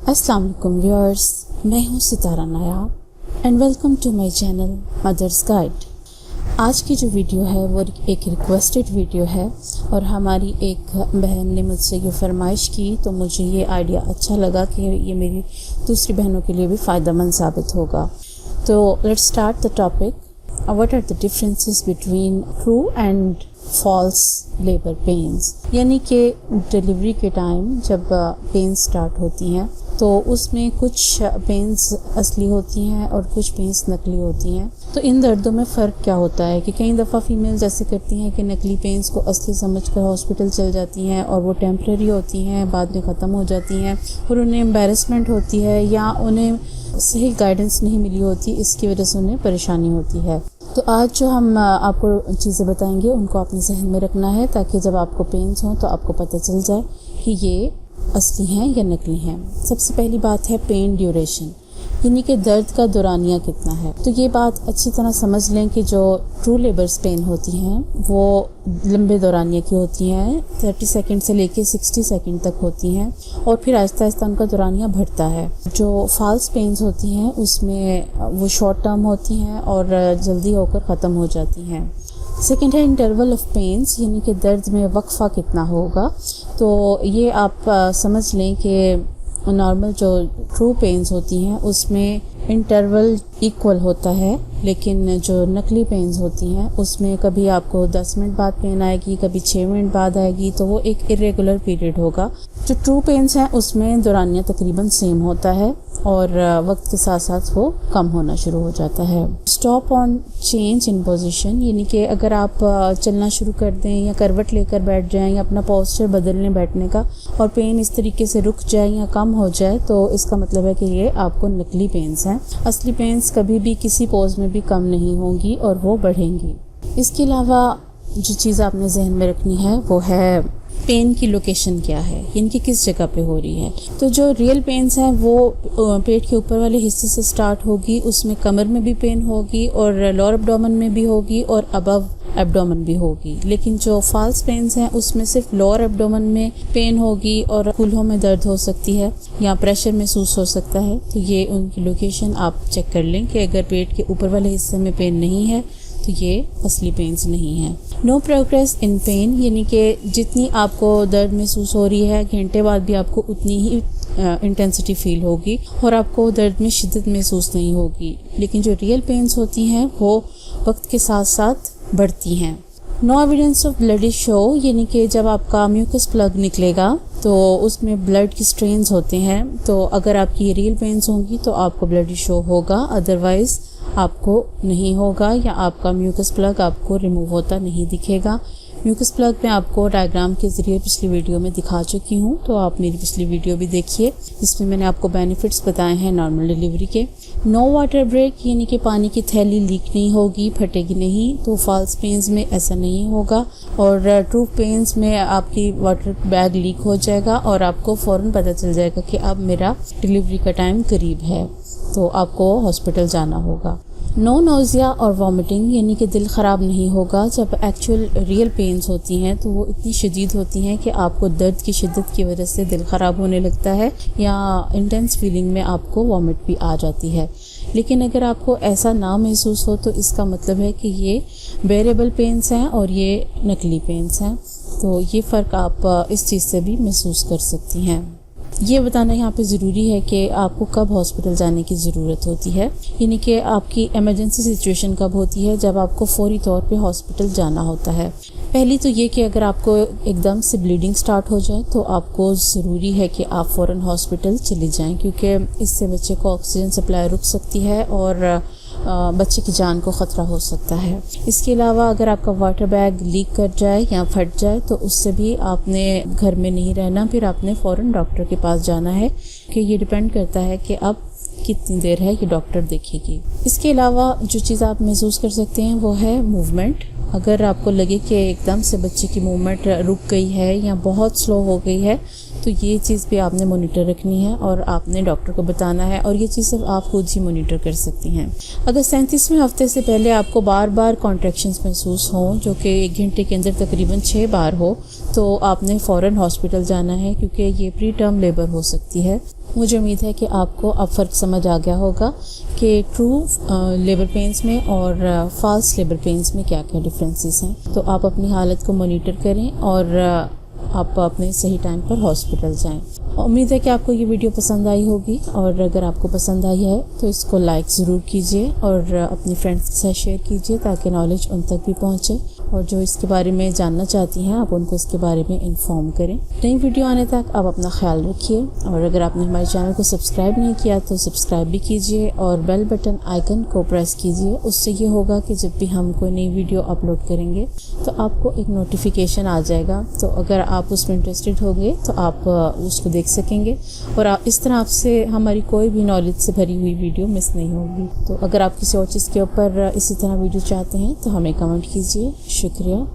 अस्सलाम वालेकुम व्यूअर्स, मैं हूँ Sitara Nayab and welcome to my channel mothers guide. आज की जो वीडियो है वो एक रिक्वेस्टेड वीडियो है और हमारी एक बहन ने मुझसे ये फरमाइश की, तो मुझे ये आइडिया अच्छा लगा कि ये मेरी दूसरी बहनों के लिए भी फ़ायदेमंद साबित होगा। तो let's start the topic. What are the differences between true and false labour pains, यानी कि डिलीवरी के टाइम जब पेन्स स्टार्ट होती हैं तो उसमें कुछ पेन्स असली होती हैं और कुछ पेन्स नकली होती हैं। तो इन दर्दों में फ़र्क क्या होता है कि कई दफ़ा फीमेल्स ऐसे करती हैं कि नकली पेन्स को असली समझकर हॉस्पिटल चल जाती हैं और वो टेम्परेरी होती हैं, बाद में ख़त्म हो जाती हैं और उन्हें एम्बैरेसमेंट होती है या उन्हें सही गाइडेंस नहीं मिली होती, इसकी वजह से उन्हें परेशानी होती है। तो आज जो हम आपको चीज़ें बताएंगे उनको अपने जहन में रखना है ताकि जब आपको पेन्स हों तो आपको पता चल जाए कि ये असली हैं या नकली हैं। सबसे पहली बात है पेन ड्यूरेशन, यानी कि दर्द का दौरानिया कितना है। तो ये बात अच्छी तरह समझ लें कि जो ट्रू लेबर्स पेन होती हैं वो लंबे दौरानिया की होती हैं, 30 सेकंड से लेके 60 सेकंड तक होती हैं और फिर आहिस्ता आहिस्ता उनका दौरानिया बढ़ता है। जो फॉल्स पेन्स होती हैं उसमें वो शॉर्ट टर्म होती हैं और जल्दी होकर ख़त्म हो जाती हैं। सेकेंड है इंटरवल ऑफ पेन्स, यानी कि दर्द में वक्फा कितना होगा। तो ये आप समझ लें कि नॉर्मल जो ट्रू पेन्स होती हैं उसमें इंटरवल इक्वल होता है, लेकिन जो नकली पेन्स होती हैं उसमें कभी आपको 10 मिनट बाद पेन आएगी, कभी 6 मिनट बाद आएगी, तो वो एक इरेगुलर पीरियड होगा। जो ट्रू पेन्स हैं उसमें दौरानिया तकरीबन सेम होता है और वक्त के साथ साथ वो कम होना शुरू हो जाता है। Stop on change in position, यानी कि अगर आप चलना शुरू कर दें या करवट लेकर बैठ जाएं या अपना पोस्चर बदल लें बैठने का और पेन इस तरीके से रुक जाए या कम हो जाए, तो इसका मतलब है कि ये आपको नकली पेन्स हैं। असली पेन्स कभी भी किसी पोज में भी कम नहीं होंगी और वो बढ़ेंगी। इसके अलावा जो चीज़ आपने जहन में रखनी है वो है पेन की लोकेशन क्या है, यानी कि किस जगह पे हो रही है। तो जो रियल पेन्स हैं वो पेट के ऊपर वाले हिस्से से स्टार्ट होगी, उसमें कमर में भी पेन होगी और लोअर एब्डोमेन में भी होगी और अबव एब्डोमेन भी होगी। लेकिन जो फॉल्स पेन्स हैं उसमें सिर्फ लोअर एब्डोमेन में पेन होगी और कूल्हों में दर्द हो सकती है या प्रेशर महसूस हो सकता है। तो ये उनकी लोकेशन आप चेक कर लें कि अगर पेट के ऊपर वाले हिस्से में पेन नहीं है तो ये असली पेन्स नहीं है। नो प्रोग्रेस इन पेन, यानी कि जितनी आपको दर्द महसूस हो रही है घंटे बाद भी आपको उतनी ही इंटेंसिटी फील होगी और आपको दर्द में शिद्दत महसूस नहीं होगी। लेकिन जो रियल पेन्स होती हैं वो वक्त के साथ साथ बढ़ती हैं। No evidence of bloody show, यानी कि जब आपका म्यूकस प्लग निकलेगा तो उसमें ब्लड की स्ट्रेन्स होते हैं, तो अगर आपकी रियल पेन्स होंगी तो आपको ब्लडी शो होगा, अदरवाइज़ आपको नहीं होगा या आपका म्यूकस प्लग आपको रिमूव होता नहीं दिखेगा। म्यूकस प्लग मैं आपको डायग्राम के ज़रिए पिछली वीडियो में दिखा चुकी हूँ, तो आप मेरी पिछली वीडियो भी देखिए जिसमें मैंने आपको बेनिफिट्स बताए हैं नॉर्मल डिलीवरी के। नो वाटर ब्रेक, यानी कि पानी की थैली लीक नहीं होगी, फटेगी नहीं। तो फॉल्स पेन्स में ऐसा नहीं होगा और ट्रू पेन्स में आपकी वाटर बैग लीक हो जाएगा और आपको फ़ौरन पता चल जाएगा कि अब मेरा डिलीवरी का टाइम करीब है, तो आपको हॉस्पिटल जाना होगा। नो नोज़िया और वॉमिटिंग, यानी कि दिल ख़राब नहीं होगा। जब एक्चुअल रियल पेन्स होती हैं तो वो इतनी शदीद होती हैं कि आपको दर्द की शिद्दत की वजह से दिल ख़राब होने लगता है या इंटेंस फीलिंग में आपको वॉमिट भी आ जाती है। लेकिन अगर आपको ऐसा ना महसूस हो तो इसका मतलब है कि ये बेरेबल पेन्स हैं और ये नकली पेन्स हैं। तो ये फ़र्क आप इस चीज़ से भी महसूस कर सकती हैं। ये बताना यहाँ पे ज़रूरी है कि आपको कब हॉस्पिटल जाने की ज़रूरत होती है, यानी कि आपकी इमरजेंसी सिचुएशन कब होती है, जब आपको फौरी तौर पे हॉस्पिटल जाना होता है। पहली तो ये कि अगर आपको एकदम से ब्लीडिंग स्टार्ट हो जाए तो आपको ज़रूरी है कि आप फ़ौरन हॉस्पिटल चले जाएं, क्योंकि इससे बच्चे को ऑक्सीजन सप्लाई रुक सकती है और बच्चे की जान को ख़तरा हो सकता है। इसके अलावा अगर आपका वाटर बैग लीक कर जाए या फट जाए तो उससे भी आपने घर में नहीं रहना, फिर आपने फ़ौरन डॉक्टर के पास जाना है, कि ये डिपेंड करता है कि अब कितनी देर है ये डॉक्टर देखेगी। इसके अलावा जो चीज़ आप महसूस कर सकते हैं वो है मूवमेंट। अगर आपको लगे कि एकदम से बच्चे की मूवमेंट रुक गई है या बहुत स्लो हो गई है तो तो ये चीज़ भी आपने मॉनिटर रखनी है और आपने डॉक्टर को बताना है, और ये चीज़ सिर्फ आप खुद ही मॉनिटर कर सकती हैं। अगर 37वें हफ्ते से पहले आपको बार बार कॉन्ट्रैक्शंस महसूस हों, जो कि 1 घंटे के अंदर तकरीबन 6 बार हो, तो आपने फ़ौरन हॉस्पिटल जाना है, क्योंकि ये प्री टर्म लेबर हो सकती है। मुझे उम्मीद है कि आपको अब फ़र्क समझ आ गया होगा कि ट्रू लेबर पेन्स में और फॉल्स लेबर पेन्स में क्या क्या डिफरेंसेस हैं। तो आप अपनी हालत को मॉनिटर करें और आप अपने सही टाइम पर हॉस्पिटल जाएं। उम्मीद है कि आपको ये वीडियो पसंद आई होगी, और अगर आपको पसंद आई है तो इसको लाइक ज़रूर कीजिए और अपनी फ्रेंड्स के साथ शेयर कीजिए, ताकि नॉलेज उन तक भी पहुँचे, और जो इसके बारे में जानना चाहती हैं आप उनको इसके बारे में इन्फॉर्म करें। नई वीडियो आने तक आप अपना ख्याल रखिए, और अगर आपने हमारे चैनल को सब्सक्राइब नहीं किया तो सब्सक्राइब भी कीजिए और बेल बटन आइकन को प्रेस कीजिए। उससे ये होगा कि जब भी हम कोई नई वीडियो अपलोड करेंगे तो आपको एक नोटिफिकेशन आ जाएगा। तो अगर आप उसमें इंटरेस्टेड होंगे तो आप उसको देख सकेंगे, और आप इस तरह आपसे हमारी कोई भी नॉलेज से भरी हुई वीडियो मिस नहीं होगी। तो अगर आप किसी और चीज़ के ऊपर इसी तरह वीडियो चाहते हैं तो हमें कमेंट कीजिए। शुक्रिया।